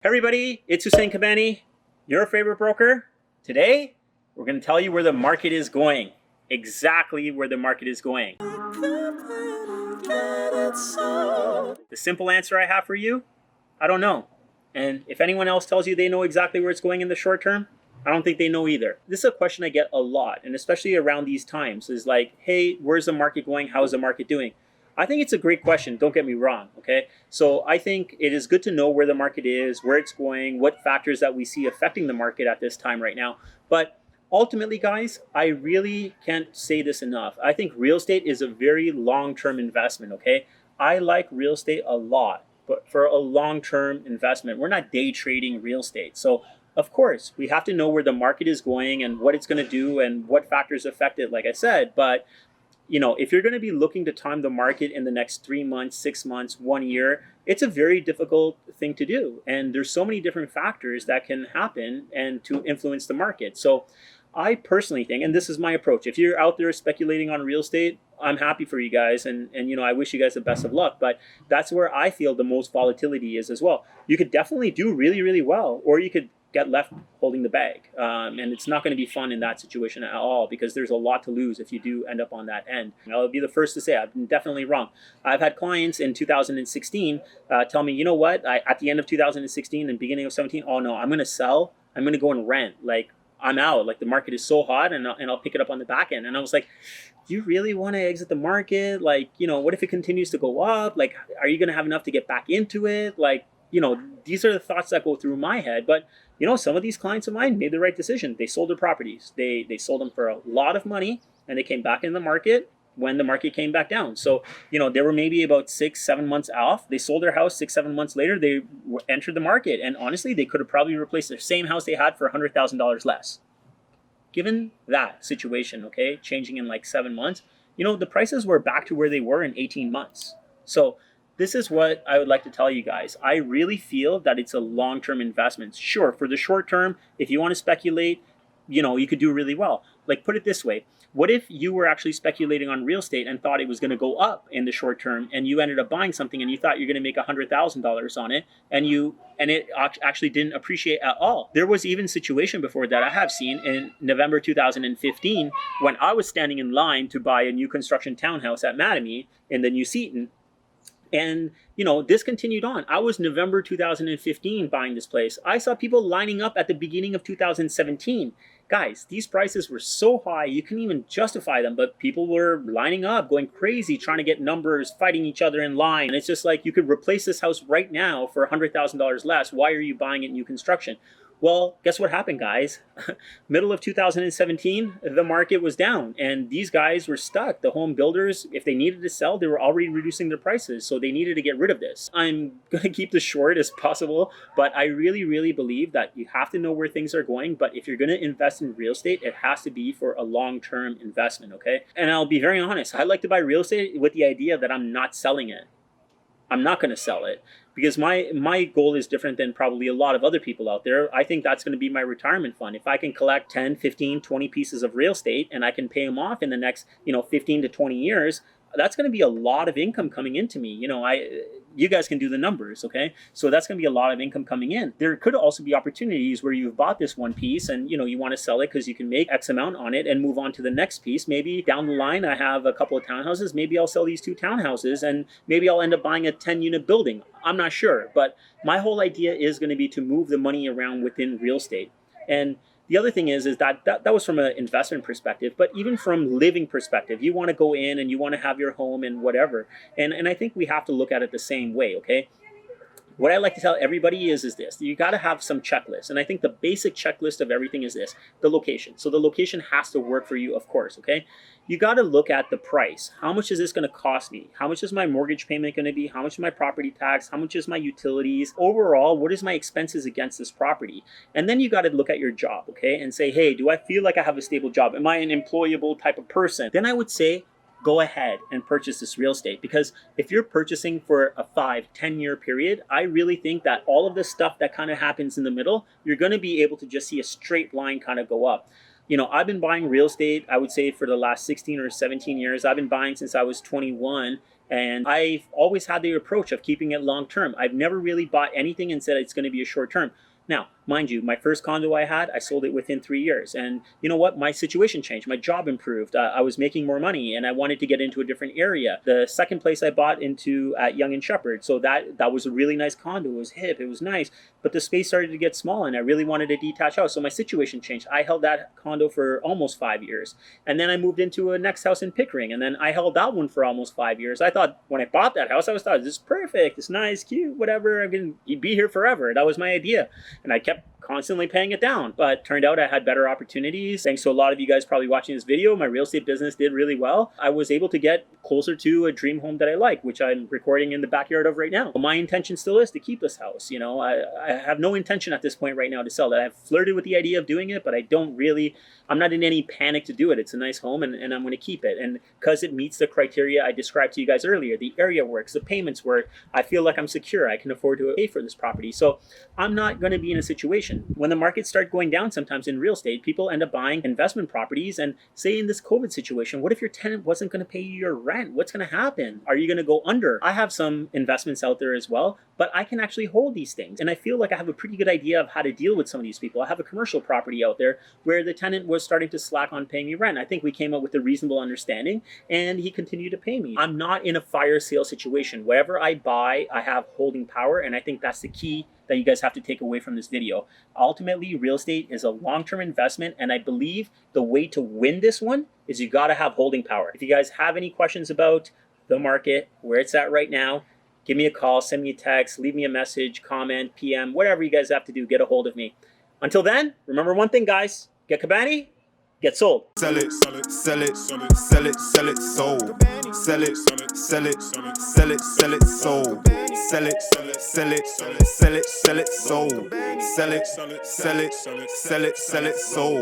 Hey everybody, it's Hussein Kabani, your favorite broker. Today, we're going to tell you where the market is going. Exactly where the market is going. The simple answer I have for you, I don't know. And if anyone else tells you they know exactly where it's going in the short term, I don't think they know either. This is a question I get a lot, and especially around these times, is like, hey, where's the market going? How's the market doing? I think it's a great question. Don't get me wrong. Okay. So I think it is good to know where the market is, where it's going, what factors that we see affecting the market at this time right now. But ultimately, guys, I really can't say this enough. I think real estate is a very long-term investment. Okay. I like real estate a lot, but for a long-term investment, we're not day trading real estate. So of course, we have to know where the market is going and what it's going to do and what factors affect it, like I said. But if you're going to be looking to time the market in the next 3 months, 6 months, 1 year, it's a very difficult thing to do. And there's so many different factors that can happen and to influence the market. So I personally think, and this is my approach, if you're out there speculating on real estate, I'm happy for you guys. And I wish you guys the best of luck. But that's where I feel the most volatility is as well. You could definitely do really, really well, or you could get left holding the bag. And it's not going to be fun in that situation at all, because there's a lot to lose if you do end up on that end. I'll be the first to say I've been definitely wrong. I've had clients in 2016 tell me, you know what, at the end of 2016 and beginning of 17, oh no, I'm going to sell. I'm going to go and rent. Like, I'm out. Like, the market is so hot, and I'll pick it up on the back end. And I was like, do you really want to exit the market? Like, what if it continues to go up? Like, are you going to have enough to get back into it? Like, these are the thoughts that go through my head. But some of these clients of mine made the right decision. They sold their properties. They sold them for a lot of money, and they came back in the market when the market came back down. So, they were maybe about 6-7 months off. They sold their house 6-7 months later. They entered the market, and honestly, they could have probably replaced their same house they had for $100,000 less. Given that situation, okay, changing in like 7 months, the prices were back to where they were in 18 months. So this is what I would like to tell you guys. I really feel that it's a long-term investment. Sure, for the short term, if you want to speculate, you could do really well. Like, put it this way. What if you were actually speculating on real estate and thought it was going to go up in the short term, and you ended up buying something and you thought you're going to make $100,000 on it, and it actually didn't appreciate at all? There was even a situation before that I have seen in November 2015 when I was standing in line to buy a new construction townhouse at Mattamy in the New Seton. And, this continued on. I was November 2015 buying this place. I saw people lining up at the beginning of 2017. Guys, these prices were so high, you couldn't even justify them, but people were lining up, going crazy, trying to get numbers, fighting each other in line. And it's just like, you could replace this house right now for $100,000 less. Why are you buying it new construction? Well, guess what happened, guys? Middle of 2017, the market was down, and these guys were stuck. The home builders, if they needed to sell, they were already reducing their prices, so they needed to get rid of this. I'm going to keep this short as possible, but I really, really believe that you have to know where things are going. But if you're going to invest in real estate, it has to be for a long-term investment, okay? And I'll be very honest. I like to buy real estate with the idea that I'm not selling it. I'm not going to sell it, because my goal is different than probably a lot of other people out there. I think that's going to be my retirement fund. If I can collect 10, 15, 20 pieces of real estate and I can pay them off in the next, 15 to 20 years, that's going to be a lot of income coming into me. You guys can do the numbers, okay? So that's going to be a lot of income coming in. There could also be opportunities where you've bought this one piece and, you want to sell it because you can make X amount on it and move on to the next piece. Maybe down the line, I have a couple of townhouses. Maybe I'll sell these 2 townhouses and maybe I'll end up buying a 10-unit building. I'm not sure, but my whole idea is going to be to move the money around within real estate. And the other thing is that was from an investment perspective, but even from living perspective, you want to go in and you want to have your home and whatever. And I think we have to look at it the same way, okay? What I like to tell everybody is this: you got to have some checklist. And I think the basic checklist of everything is this: the location. So the location has to work for you, of course, okay? You got to look at the price. How much is this going to cost me? How much is my mortgage payment going to be? How much is my property tax? How much is my utilities? Overall, what is my expenses against this property? And then you got to look at your job, okay? And say, hey, do I feel like I have a stable job? Am I an employable type of person? Then I would say, go ahead and purchase this real estate. Because if you're purchasing for a 5-10 year period, I really think that all of the stuff that kind of happens in the middle, you're going to be able to just see a straight line kind of go up. I've been buying real estate, I would say, for the last 16 or 17 years. I've been buying since I was 21. And I've always had the approach of keeping it long term. I've never really bought anything and said it's going to be a short term. Now, mind you, my first condo I had, I sold it within 3 years. And you know what? My situation changed. My job improved. I was making more money and I wanted to get into a different area. The second place I bought into at Yonge and Sheppard. So that was a really nice condo. It was hip. It was nice. But the space started to get small and I really wanted a detached house. So my situation changed. I held that condo for almost 5 years. And then I moved into a next house in Pickering. And then I held that one for almost 5 years. I thought when I bought that house, thought, this is perfect. It's nice, cute, whatever. I'm going to be here forever. That was my idea. And I kept constantly paying it down, but turned out I had better opportunities. Thanks to a lot of you guys probably watching this video, my real estate business did really well. I was able to get closer to a dream home that I like, which I'm recording in the backyard of right now. My intention still is to keep this house. You know, I have no intention at this point right now to sell that. I've flirted with the idea of doing it, but I'm not in any panic to do it. It's a nice home and I'm going to keep it. And because it meets the criteria I described to you guys earlier, the area works, the payments work, I feel like I'm secure. I can afford to pay for this property. So I'm not going to be in a situation when the markets start going down. Sometimes in real estate, people end up buying investment properties, and say in this COVID situation, what if your tenant wasn't going to pay you your rent? What's going to happen? Are you going to go under? I have some investments out there as well, but I can actually hold these things. And I feel like I have a pretty good idea of how to deal with some of these people. I have a commercial property out there where the tenant was starting to slack on paying me rent. I think we came up with a reasonable understanding and he continued to pay me. I'm not in a fire sale situation. Whatever I buy, I have holding power, and I think that's the key that you guys have to take away from this video. Ultimately, real estate is a long-term investment, and I believe the way to win this one is you gotta have holding power. If you guys have any questions about the market, where it's at right now, give me a call, send me a text, leave me a message, comment, PM, whatever you guys have to do, get a hold of me. Until then, remember one thing, guys, get Cabani, get sold. Sell it, sell it, sell it, sell it, sell it, sold. Sell it, sell it, sell it, sell it, sell it, sold. Sell it, sell it, sell it, sell it, sell it, sold. Sell it, sell it, sell it, sell it, sold.